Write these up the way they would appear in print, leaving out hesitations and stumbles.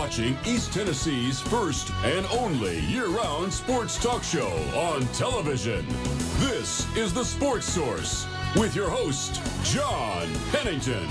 watching East Tennessee's first and only year-round sports talk show on television. This is The Sports Source with your host, John Pennington.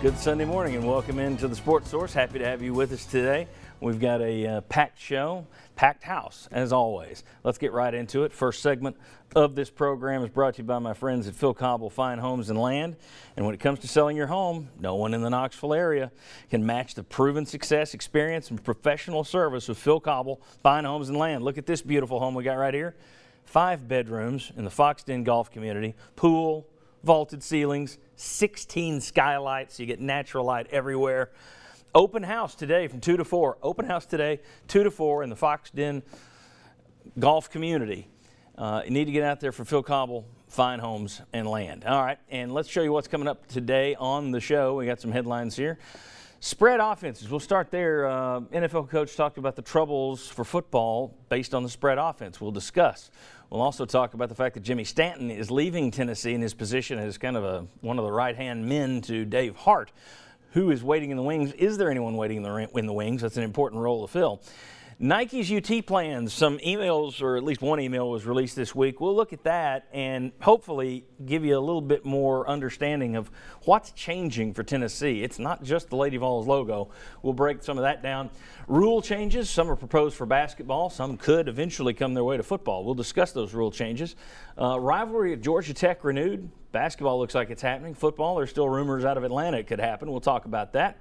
Good Sunday morning and welcome into The Sports Source. Happy to have you with us today. We've got a packed show, packed house, as always. Let's get right into it. First segment of this program is brought to you by my friends at Phil Cobble Fine Homes and Land. And when it comes to selling your home, no one in the Knoxville area can match the proven success, experience, and professional service of Phil Cobble Fine Homes and Land. Look at this beautiful home we got right here. 5 bedrooms in the Fox Den Golf community, pool, vaulted ceilings, 16 skylights, so you get natural light everywhere. Open house today from 2 to 4. Open house today, 2 to 4 in the Fox Den Golf community. You need to get out there for Phil Cobble Fine Homes and Land. All right, and let's show you what's coming up today on the show. We got some headlines here. Spread offenses. We'll start there. NFL coach talked about the troubles for football based on the spread offense. We'll discuss. We'll also talk about the fact that Jimmy Stanton is leaving Tennessee in his position as kind of one of the right-hand men to Dave Hart. Who is waiting in the wings? Is there anyone waiting in the wings? That's an important role to fill. Nike's UT plans, some emails, or at least one email was released this week. We'll look at that and hopefully give you a little bit more understanding of what's changing for Tennessee. It's not just the Lady Vols logo. We'll break some of that down. Rule changes, some are proposed for basketball. Some could eventually come their way to football. We'll discuss those rule changes. Rivalry at Georgia Tech renewed. Basketball looks like it's happening. Football, there's still rumors out of Atlanta it could happen. We'll talk about that.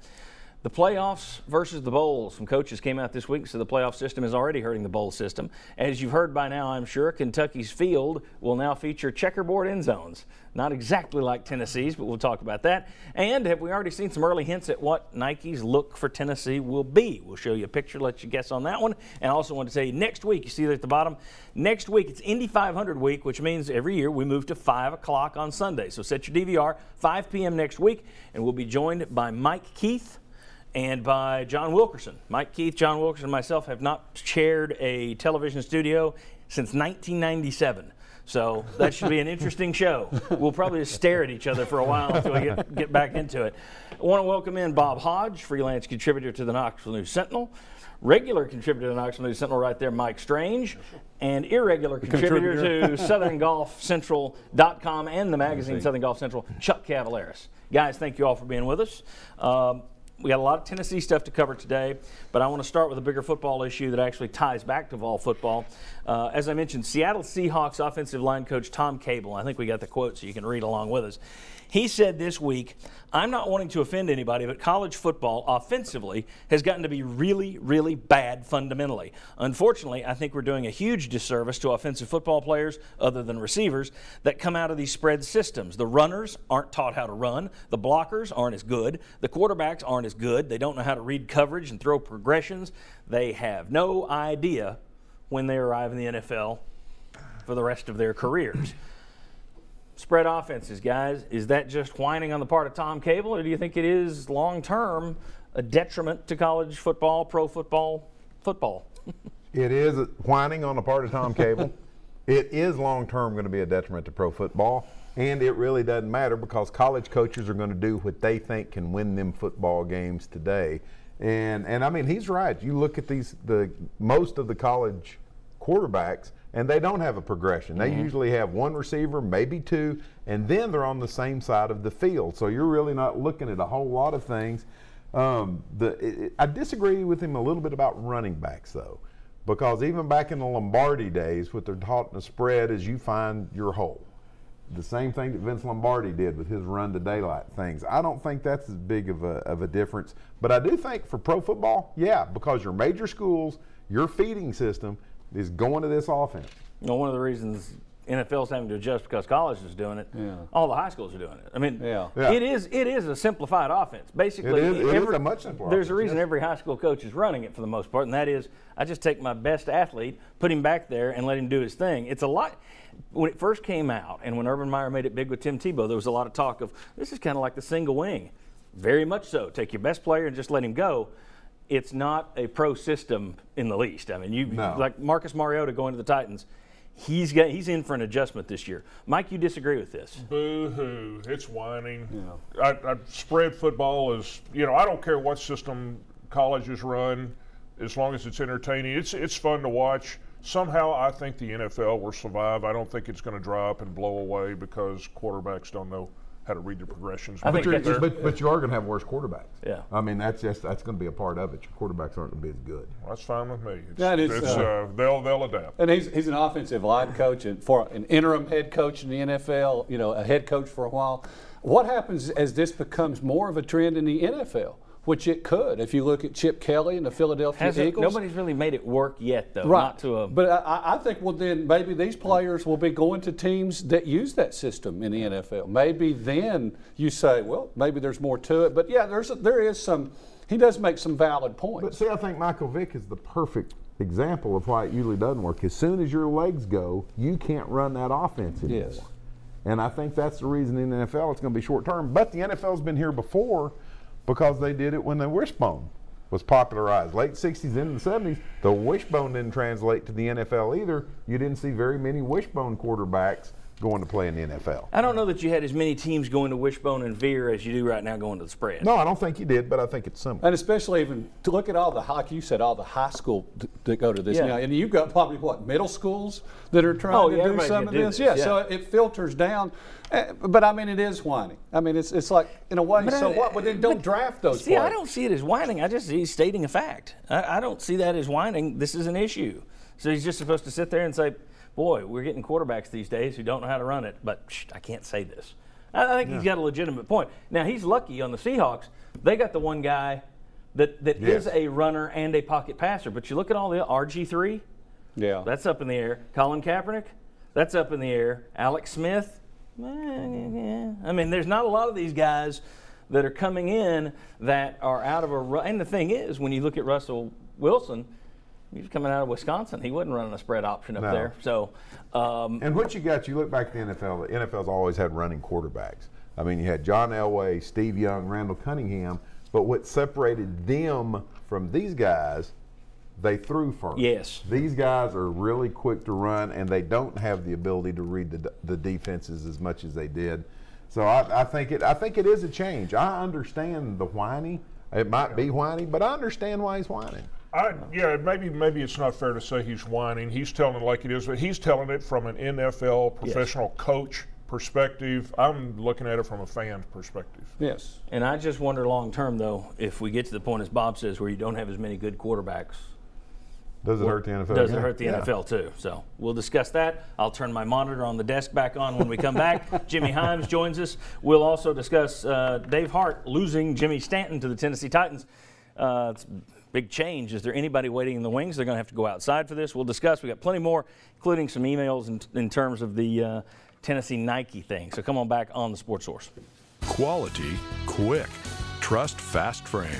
The playoffs versus the bowls. Some coaches came out this week, so the playoff system is already hurting the bowl system. As you've heard by now, I'm sure, Kentucky's field will now feature checkerboard end zones. Not exactly like Tennessee's, but we'll talk about that. And have we already seen some early hints at what Nike's look for Tennessee will be? We'll show you a picture, let you guess on that one. And I also want to tell you, next week, you see that at the bottom, next week it's Indy 500 week, which means every year we move to 5 o'clock on Sunday. So set your DVR, 5 p.m. next week, and we'll be joined by Mike Keith and by John Wilkerson. Mike Keith, John Wilkerson, and myself have not shared a television studio since 1997. So that should be an interesting show. We'll probably just stare at each other for a while until we get back into it. I want to welcome in Bob Hodge, freelance contributor to the Knoxville News Sentinel, regular contributor to the Knoxville News Sentinel right there, Mike Strange, and irregular contributor to SouthernGolfCentral.com and the magazine Southern Golf Central, Chuck Cavaleris. Guys, thank you all for being with us. We got a lot of Tennessee stuff to cover today, but I want to start with a bigger football issue that actually ties back to Vol football. As I mentioned, Seattle Seahawks offensive line coach Tom Cable, I think we got the quote so you can read along with us. He said this week, I'm not wanting to offend anybody, but college football offensively has gotten to be really, really bad fundamentally. Unfortunately, I think we're doing a huge disservice to offensive football players, other than receivers, that come out of these spread systems. The runners aren't taught how to run. The blockers aren't as good. The quarterbacks aren't as good. They don't know how to read coverage and throw progressions. They have no idea when they arrive in the NFL for the rest of their careers. Spread offenses, guys, is that just whining on the part of Tom Cable, or do you think it is long-term a detriment to college football, pro football, football? It is whining on the part of Tom Cable. It is long-term going to be a detriment to pro football, and it really doesn't matter because college coaches are going to do what they think can win them football games today. And I mean, he's right. You look at most of the college quarterbacks, and they don't have a progression. They usually have one receiver, maybe two, and then they're on the same side of the field. So you're really not looking at a whole lot of things. I disagree with him a little bit about running backs, though, because even back in the Lombardi days, what they're taught in the spread is you find your hole. The same thing that Vince Lombardi did with his run to daylight things. I don't think that's as big of a difference. But I do think for pro football, yeah, because your major schools, your feeding system is going to this offense. You know, one of the reasons NFL's having to adjust because college is doing it. Yeah. All the high schools are doing it. I mean, it is a simplified offense. Basically, it is a much simpler there's a offense, reason every high school coach is running it for the most part, and that is I just take my best athlete, put him back there, and let him do his thing. It's a lot. When it first came out, and when Urban Meyer made it big with Tim Tebow, there was a lot of talk of this is kind of like the single wing. Very much so. Take your best player and just let him go. It's not a pro system in the least. I mean, like Marcus Mariota going to the Titans, he's in for an adjustment this year. Mike, you disagree with this? Boo-hoo. It's whining. Yeah. Spread football is, I don't care what system colleges run, as long as it's entertaining. It's fun to watch. Somehow I think the NFL will survive. I don't think it's going to dry up and blow away because quarterbacks don't know how to read the progressions. But you are going to have worse quarterbacks. Yeah. I mean, that's going to be a part of it. Your quarterbacks aren't going to be as good. Well, that's fine with me. They'll adapt. And he's an offensive line coach, and for an interim head coach in the NFL, a head coach for a while. What happens as this becomes more of a trend in the NFL? Which it could, if you look at Chip Kelly and the Philadelphia Eagles. Nobody's really made it work yet, though. Right. But I think, then maybe these players will be going to teams that use that system in the NFL. Maybe then you say, well, maybe there's more to it. But yeah, there is some. He does make some valid points. But see, I think Michael Vick is the perfect example of why it usually doesn't work. As soon as your legs go, you can't run that offense anymore. Yes. And I think that's the reason in the NFL it's going to be short term. But the NFL's been here before, because they did it when the wishbone was popularized. Late 60s into the 70s, the wishbone didn't translate to the NFL either. You didn't see very many wishbone quarterbacks going to play in the NFL. I don't know that you had as many teams going to wishbone and veer as you do right now going to the spread. No, I don't think you did, but I think it's similar. And especially even to look at all the, like you said, all the high school that go to this now. And you've got probably, middle schools that are trying to do some of this? Yeah, so it filters down. But, I mean, it is whining. I mean, it's like, in a way, But then don't draft those players. I don't see it as whining. I just see he's stating a fact. I don't see that as whining. This is an issue. So he's just supposed to sit there and say, boy, we're getting quarterbacks these days who don't know how to run it, but I can't say this. I think he's got a legitimate point. Now, he's lucky on the Seahawks. They got the one guy that is a runner and a pocket passer. But you look at all the RG3, that's up in the air. Colin Kaepernick, that's up in the air. Alex Smith, I mean, there's not a lot of these guys that are coming in that are out of a run. And the thing is, when you look at Russell Wilson, he's coming out of Wisconsin. He wasn't running a spread option up there. So, and what you got, you look back at the NFL, the NFL's always had running quarterbacks. I mean, you had John Elway, Steve Young, Randall Cunningham, but what separated them from these guys, they threw first. Yes. These guys are really quick to run, and they don't have the ability to read the defenses as much as they did. So I think it is a change. I understand the whiny. It might be whiny, but I understand why he's whining. Maybe it's not fair to say he's whining. He's telling it like it is, but he's telling it from an NFL professional coach perspective. I'm looking at it from a fan perspective. Yes. And I just wonder long term, though, if we get to the point, as Bob says, where you don't have as many good quarterbacks. Does it hurt the NFL? Does it hurt the NFL too? So we'll discuss that. I'll turn my monitor on the desk back on when we come back. Jimmy Himes joins us. We'll also discuss Dave Hart losing Jimmy Stanton to the Tennessee Titans. It's a big change. Is there anybody waiting in the wings? They're going to have to go outside for this. We'll discuss. We got plenty more, including some emails in terms of the Tennessee Nike thing. So come on back on the Sports Source. Quality, quick. Trust Fast Frame.